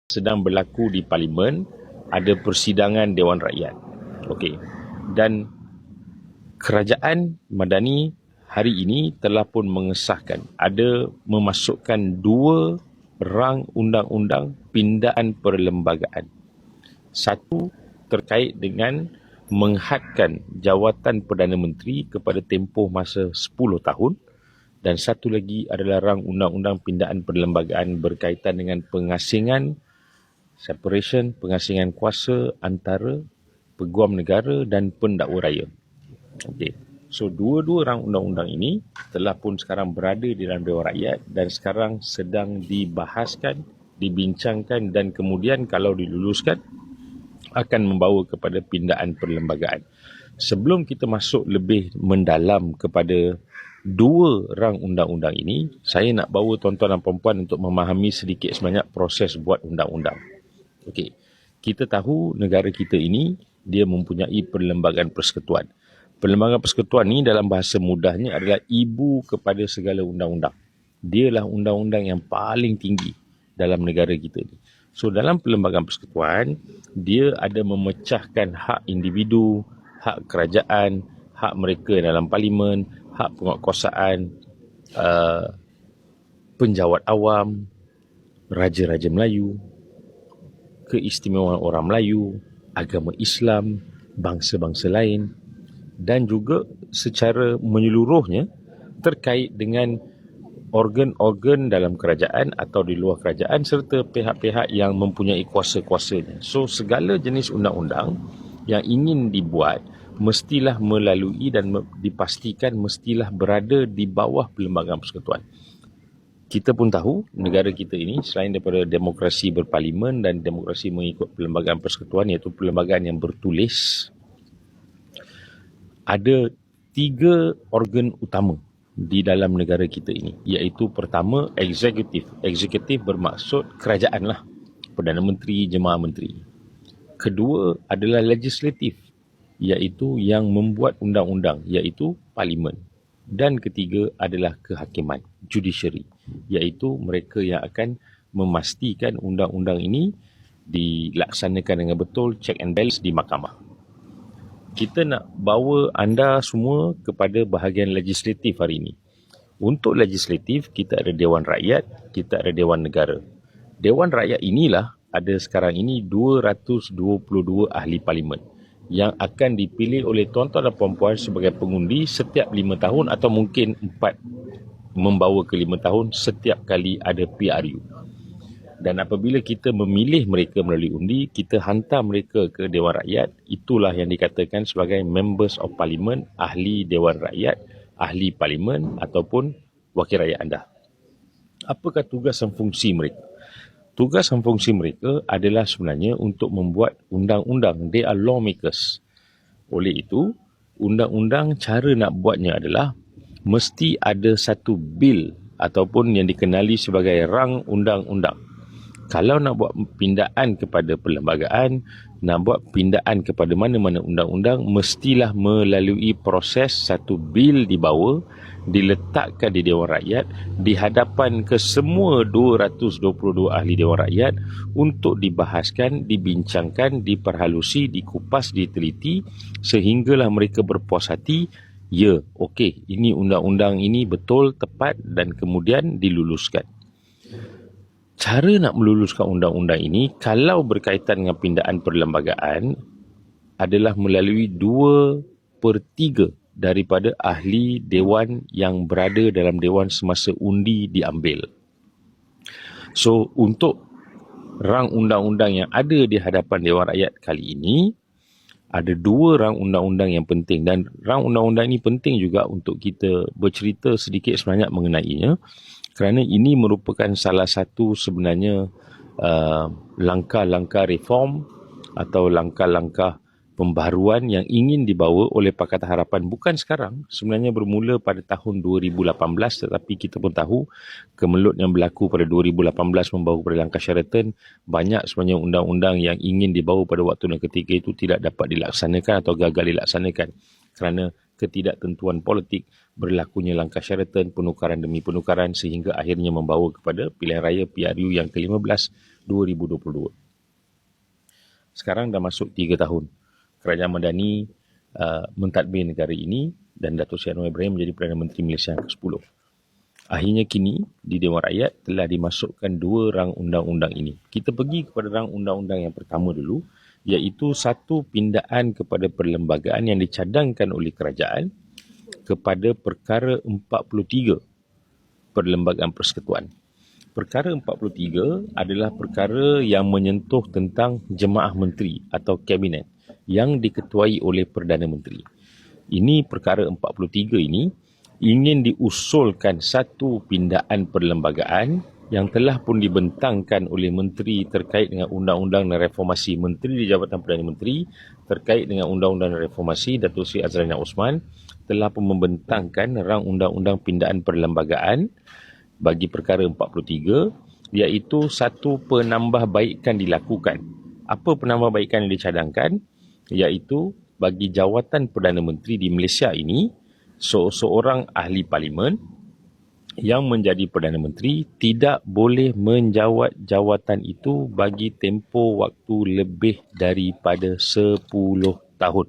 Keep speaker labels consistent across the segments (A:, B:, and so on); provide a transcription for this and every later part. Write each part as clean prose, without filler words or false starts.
A: sedang berlaku di Parlimen, ada persidangan Dewan Rakyat. Okey. Dan Kerajaan Madani hari ini telah pun mengesahkan, ada memasukkan 2 rang undang-undang pindaan perlembagaan. Satu terkait dengan menghadkan jawatan Perdana Menteri kepada tempoh masa 10 tahun dan satu lagi adalah rang undang-undang pindaan perlembagaan berkaitan dengan pengasingan pengasingan kuasa antara peguam negara dan pendakwa raya. Okey. So dua-dua rang undang-undang ini telah pun sekarang berada di dalam Dewan Rakyat dan sekarang sedang dibahaskan, dibincangkan dan kemudian kalau diluluskan akan membawa kepada pindaan perlembagaan. Sebelum kita masuk lebih mendalam kepada 2 rang undang-undang ini, saya nak bawa tuan-tuan dan puan-puan untuk memahami sedikit sebanyak proses buat undang-undang. Okey. Kita tahu negara kita ini dia mempunyai perlembagaan persekutuan. Perlembagaan persekutuan ni dalam bahasa mudahnya adalah ibu kepada segala undang-undang. Dialah undang-undang yang paling tinggi dalam negara kita ni. So dalam perlembagaan persekutuan, dia ada memecahkan hak individu, hak kerajaan, hak mereka dalam parlimen, hak penguatkuasaan, penjawat awam, raja-raja Melayu, keistimewaan orang Melayu, agama Islam, bangsa-bangsa lain dan juga secara menyeluruhnya terkait dengan organ-organ dalam kerajaan atau di luar kerajaan serta pihak-pihak yang mempunyai kuasa-kuasanya. So segala jenis undang-undang yang ingin dibuat mestilah melalui dan dipastikan mestilah berada di bawah perlembagaan persekutuan. Kita pun tahu negara kita ini selain daripada demokrasi berparlimen dan demokrasi mengikut perlembagaan persekutuan iaitu perlembagaan yang bertulis, ada 3 organ utama di dalam negara kita ini, iaitu pertama eksekutif. Eksekutif bermaksud kerajaan lah, Perdana Menteri, Jemaah Menteri. Kedua adalah legislatif, iaitu yang membuat undang-undang, iaitu parlimen. Dan ketiga adalah kehakiman, judiciary, iaitu mereka yang akan memastikan undang-undang ini dilaksanakan dengan betul, check and balance di mahkamah. Kita nak bawa anda semua kepada bahagian legislatif hari ini. Untuk legislatif, kita ada Dewan Rakyat, kita ada Dewan Negara. Dewan Rakyat inilah ada sekarang ini 222 ahli parlimen yang akan dipilih oleh tuan-tuan dan puan-puan sebagai pengundi setiap 5 tahun atau mungkin 4 membawa ke 5 tahun setiap kali ada PRU. Dan apabila kita memilih mereka melalui undi, kita hantar mereka ke Dewan Rakyat. Itulah yang dikatakan sebagai Members of Parliament, ahli Dewan Rakyat, ahli Parlimen ataupun wakil rakyat anda. Apakah tugas dan fungsi mereka? Tugas dan fungsi mereka adalah sebenarnya untuk membuat undang-undang. They are lawmakers. Oleh itu, undang-undang cara nak buatnya adalah mesti ada satu bil ataupun yang dikenali sebagai rang undang-undang. Kalau nak buat pindaan kepada perlembagaan, nak buat pindaan kepada mana-mana undang-undang, mestilah melalui proses satu bil dibawa, diletakkan di Dewan Rakyat, di hadapan ke semua 222 ahli Dewan Rakyat untuk dibahaskan, dibincangkan, diperhalusi, dikupas, diteliti sehinggalah mereka berpuas hati, ya, okey, ini undang-undang ini betul, tepat dan kemudian diluluskan. Cara nak meluluskan undang-undang ini kalau berkaitan dengan pindaan perlembagaan adalah melalui 2/3 daripada ahli dewan yang berada dalam dewan semasa undi diambil. So untuk rang undang-undang yang ada di hadapan Dewan Rakyat kali ini, ada 2 rang undang-undang yang penting dan rang undang-undang ini penting juga untuk kita bercerita sedikit sebanyak mengenainya. Kerana ini merupakan salah satu sebenarnya langkah-langkah reform atau langkah-langkah pembaharuan yang ingin dibawa oleh Pakatan Harapan bukan sekarang, sebenarnya bermula pada tahun 2018 tetapi kita pun tahu kemelut yang berlaku pada 2018 membawa kepada langkah Sheraton, banyak sebenarnya undang-undang yang ingin dibawa pada waktu dan ketika itu tidak dapat dilaksanakan atau gagal dilaksanakan kerana ketidaktentuan politik, berlakunya langkah Sheraton, penukaran demi penukaran sehingga akhirnya membawa kepada pilihan raya PRU yang ke-15 2022. Sekarang dah masuk 3 tahun. Kerajaan Madani mentadbir negara ini dan Datuk Seri Anwar Ibrahim menjadi Perdana Menteri Malaysia yang ke-10. Akhirnya kini di Dewan Rakyat telah dimasukkan 2 rang undang-undang ini. Kita pergi kepada rang undang-undang yang pertama dulu, iaitu satu pindaan kepada perlembagaan yang dicadangkan oleh kerajaan kepada perkara 43 Perlembagaan Persekutuan. Perkara 43 adalah perkara yang menyentuh tentang jemaah menteri atau kabinet yang diketuai oleh Perdana Menteri. Ini perkara 43 ini ingin diusulkan satu pindaan perlembagaan yang telah pun dibentangkan oleh menteri terkait dengan Undang-Undang dan Reformasi. Menteri di Jabatan Perdana Menteri terkait dengan Undang-Undang dan Reformasi, Datuk Seri Azraina Osman, telah pun membentangkan rang undang-undang pindaan perlembagaan bagi perkara 43, iaitu satu penambahbaikan dilakukan. Apa penambahbaikan yang dicadangkan? Iaitu bagi jawatan Perdana Menteri di Malaysia ini, seorang ahli parlimen yang menjadi Perdana Menteri tidak boleh menjawat jawatan itu bagi tempoh waktu lebih daripada 10 tahun.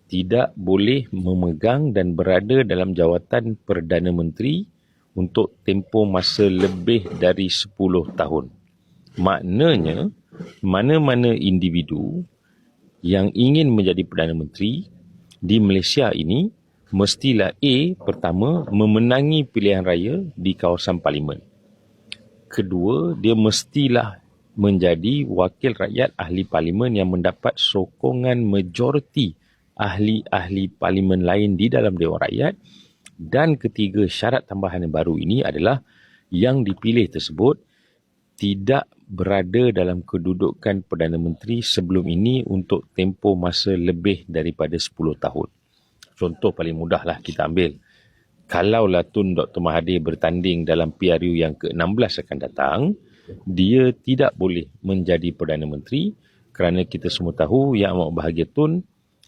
A: Tidak boleh memegang dan berada dalam jawatan Perdana Menteri untuk tempoh masa lebih dari 10 tahun. Maknanya, mana-mana individu yang ingin menjadi Perdana Menteri di Malaysia ini mestilah pertama, memenangi pilihan raya di kawasan parlimen. Kedua, dia mestilah menjadi wakil rakyat ahli parlimen yang mendapat sokongan majoriti ahli-ahli parlimen lain di dalam Dewan Rakyat. Dan ketiga, syarat tambahan yang baru ini adalah yang dipilih tersebut tidak berada dalam kedudukan Perdana Menteri sebelum ini untuk tempoh masa lebih daripada 10 tahun. Contoh paling mudahlah kita ambil. Kalaulah Tun Dr. Mahathir bertanding dalam PRU yang ke-16 akan datang, dia tidak boleh menjadi Perdana Menteri kerana kita semua tahu Yang Amat Bahagia Tun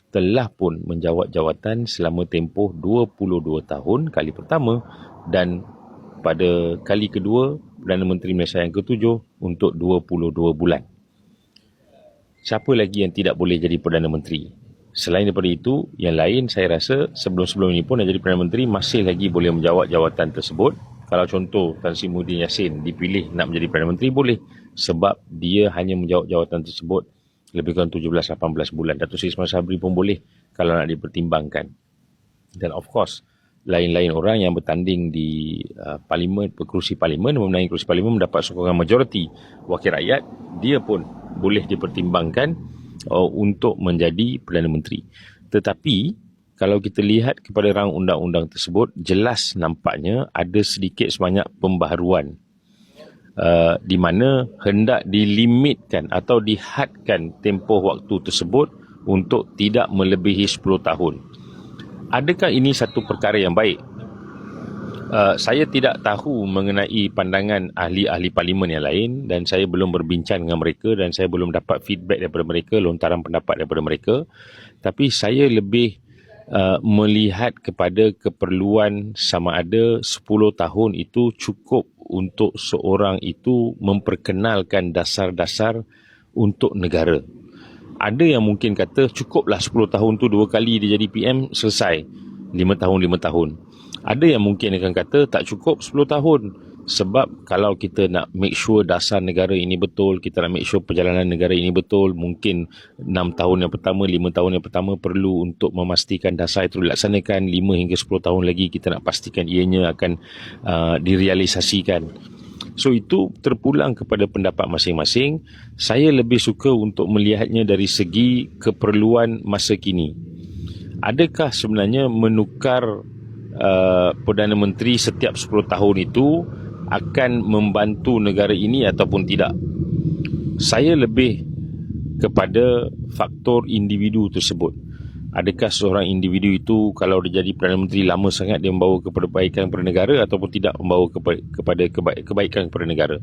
A: telah pun menjawat jawatan selama tempoh 22 tahun kali pertama dan pada kali kedua Perdana Menteri Malaysia yang ke-7 untuk 22 bulan. Siapa lagi yang tidak boleh jadi Perdana Menteri? Selain daripada itu, yang lain saya rasa sebelum-sebelum ini pun yang jadi Perdana Menteri masih lagi boleh menjawat jawatan tersebut. Kalau contoh Tan Sri Muhyiddin Yassin dipilih nak menjadi Perdana Menteri, boleh. Sebab dia hanya menjawat jawatan tersebut lebih kurang 17-18 bulan. Datuk Seri Ismail Sabri pun boleh kalau nak dipertimbangkan. Dan of course, lain-lain orang yang bertanding di parlimen, kerusi parlimen, memenangi kerusi parlimen, mendapat sokongan majoriti wakil rakyat, dia pun boleh dipertimbangkan untuk menjadi Perdana Menteri. Tetapi kalau kita lihat kepada rang undang-undang tersebut, jelas nampaknya ada sedikit sebanyak pembaharuan di mana hendak dilimitkan atau dihadkan tempoh waktu tersebut untuk tidak melebihi 10 tahun. Adakah ini satu perkara yang baik? Saya tidak tahu mengenai pandangan ahli-ahli parlimen yang lain dan saya belum berbincang dengan mereka dan saya belum dapat feedback daripada mereka, lontaran pendapat daripada mereka. Tapi saya lebih melihat kepada keperluan sama ada 10 tahun itu cukup untuk seorang itu memperkenalkan dasar-dasar untuk negara. Ada yang mungkin kata cukuplah 10 tahun tu 2 kali dia jadi PM, selesai. 5 tahun. Ada yang mungkin akan kata tak cukup 10 tahun. Sebab kalau kita nak make sure dasar negara ini betul, kita nak make sure perjalanan negara ini betul, mungkin 6 tahun yang pertama, 5 tahun yang pertama perlu untuk memastikan dasar itu dilaksanakan. 5 hingga 10 tahun lagi kita nak pastikan ianya akan direalisasikan. So itu terpulang kepada pendapat masing-masing. Saya lebih suka untuk melihatnya dari segi keperluan masa kini. Adakah sebenarnya menukar Perdana Menteri setiap 10 tahun itu akan membantu negara ini ataupun tidak? Saya lebih kepada faktor individu tersebut. Adakah seorang individu itu kalau dia jadi Perdana Menteri lama sangat dia membawa kepada kebaikan kepada negara ataupun tidak membawa kepada kebaikan kepada negara?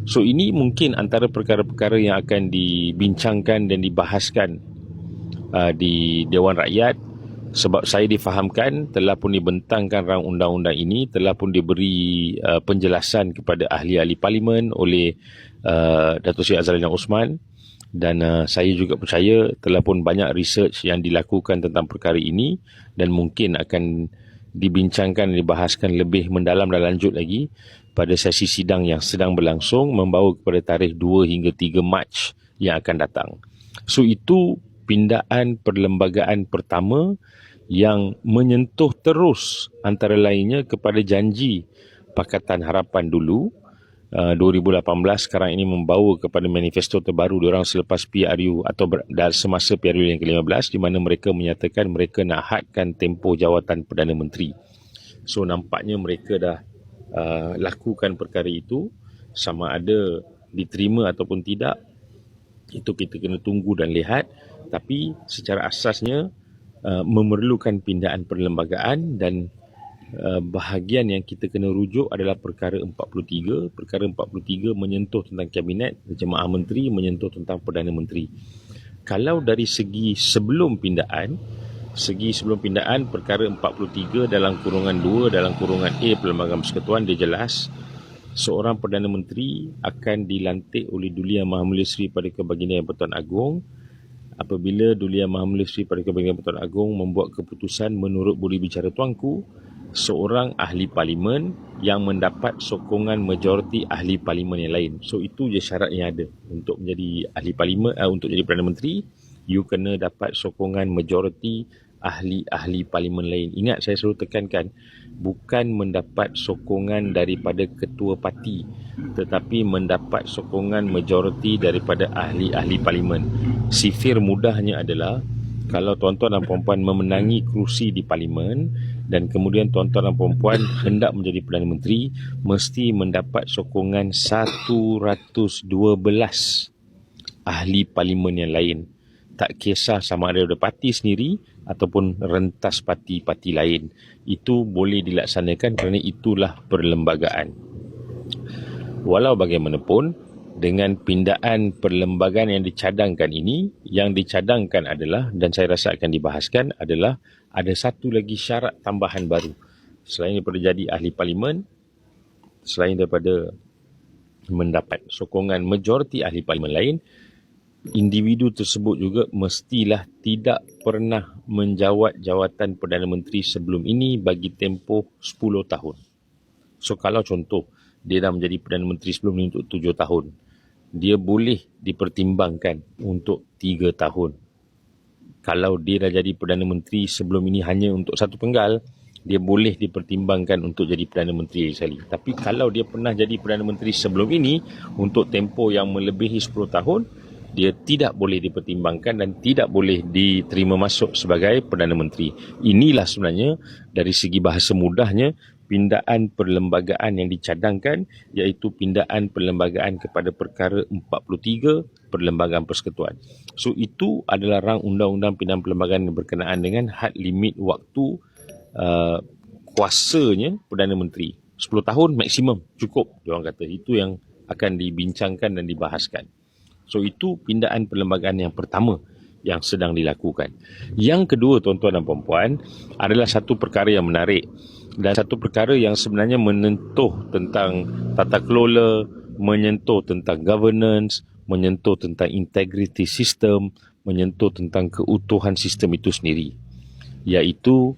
A: So ini mungkin antara perkara-perkara yang akan dibincangkan dan dibahaskan di Dewan Rakyat Sebab saya difahamkan telah pun dibentangkan rang undang-undang ini, telah pun diberi penjelasan kepada ahli-ahli parlimen oleh Datuk Seri Azalina Osman, dan saya juga percaya telah pun banyak research yang dilakukan tentang perkara ini dan mungkin akan dibincangkan dan dibahaskan lebih mendalam dan lanjut lagi pada sesi sidang yang sedang berlangsung membawa kepada tarikh 2 hingga 3 Mac yang akan datang. So itu pindaan perlembagaan pertama yang menyentuh terus antara lainnya kepada janji Pakatan Harapan dulu 2018, sekarang ini membawa kepada manifesto terbaru diorang selepas PRU atau semasa PRU yang ke-15, di mana mereka menyatakan mereka nak hadkan tempoh jawatan Perdana Menteri. So nampaknya mereka dah lakukan perkara itu, sama ada diterima ataupun tidak, itu kita kena tunggu dan lihat. Tapi secara asasnya memerlukan pindaan perlembagaan, dan bahagian yang kita kena rujuk adalah perkara 43. Perkara 43 menyentuh tentang kabinet, jemaah menteri, menyentuh tentang Perdana Menteri. Kalau dari segi sebelum pindaan, perkara 43 dalam kurungan 2 dalam kurungan A Perlembagaan Persekutuan, dia jelas seorang Perdana Menteri akan dilantik oleh Duli Yang Maha Mulia Seri Paduka Baginda Yang Pertuan Agong apabila Duli Yang Maha Mulia Seri Paduka Baginda Yang Pertuan Agong membuat keputusan menurut budi bicara Tuanku, seorang ahli parlimen yang mendapat sokongan majoriti ahli parlimen yang lain. So itu je syarat yang ada untuk menjadi ahli parlimen, untuk jadi Perdana Menteri, you kena dapat sokongan majoriti ahli-ahli parlimen lain. Ingat, saya selalu tekankan, bukan mendapat sokongan daripada ketua parti, tetapi mendapat sokongan majoriti daripada ahli-ahli parlimen. Sifir mudahnya adalah kalau tuan-tuan dan puan-puan memenangi kerusi di parlimen dan kemudian tuan-tuan dan puan-puan hendak menjadi Perdana Menteri, mesti mendapat sokongan 112 ahli parlimen yang lain. Tak kisah sama ada dari parti sendiri ataupun rentas parti-parti lain. Itu boleh dilaksanakan kerana itulah perlembagaan. Walau bagaimanapun, dengan pindaan perlembagaan yang dicadangkan ini, yang dicadangkan adalah, dan saya rasa akan dibahaskan, adalah ada satu lagi syarat tambahan baru. Selain daripada jadi ahli parlimen, selain daripada mendapat sokongan majoriti ahli parlimen lain, individu tersebut juga mestilah tidak pernah menjawat jawatan Perdana Menteri sebelum ini bagi tempoh 10 tahun. So kalau contoh, dia dah menjadi Perdana Menteri sebelum ini untuk 7 tahun, dia boleh dipertimbangkan untuk 3 tahun. Kalau dia dah jadi Perdana Menteri sebelum ini hanya untuk satu penggal, dia boleh dipertimbangkan untuk jadi Perdana Menteri sekali. Tapi kalau dia pernah jadi Perdana Menteri sebelum ini untuk tempoh yang melebihi 10 tahun, dia tidak boleh dipertimbangkan dan tidak boleh diterima masuk sebagai Perdana Menteri. Inilah sebenarnya dari segi bahasa mudahnya pindaan perlembagaan yang dicadangkan, iaitu pindaan perlembagaan kepada perkara 43 Perlembagaan Persekutuan. So itu adalah rang undang-undang pindaan perlembagaan yang berkenaan dengan had limit waktu kuasanya Perdana Menteri. 10 tahun maksimum, cukup, diorang kata. Itu yang akan dibincangkan dan dibahaskan. So itu pindaan perlembagaan yang pertama yang sedang dilakukan. Yang kedua, tuan-tuan dan puan-puan, adalah satu perkara yang menarik dan satu perkara yang sebenarnya menyentuh tentang tata kelola, menyentuh tentang governance, menyentuh tentang integrity sistem, menyentuh tentang keutuhan sistem itu sendiri, iaitu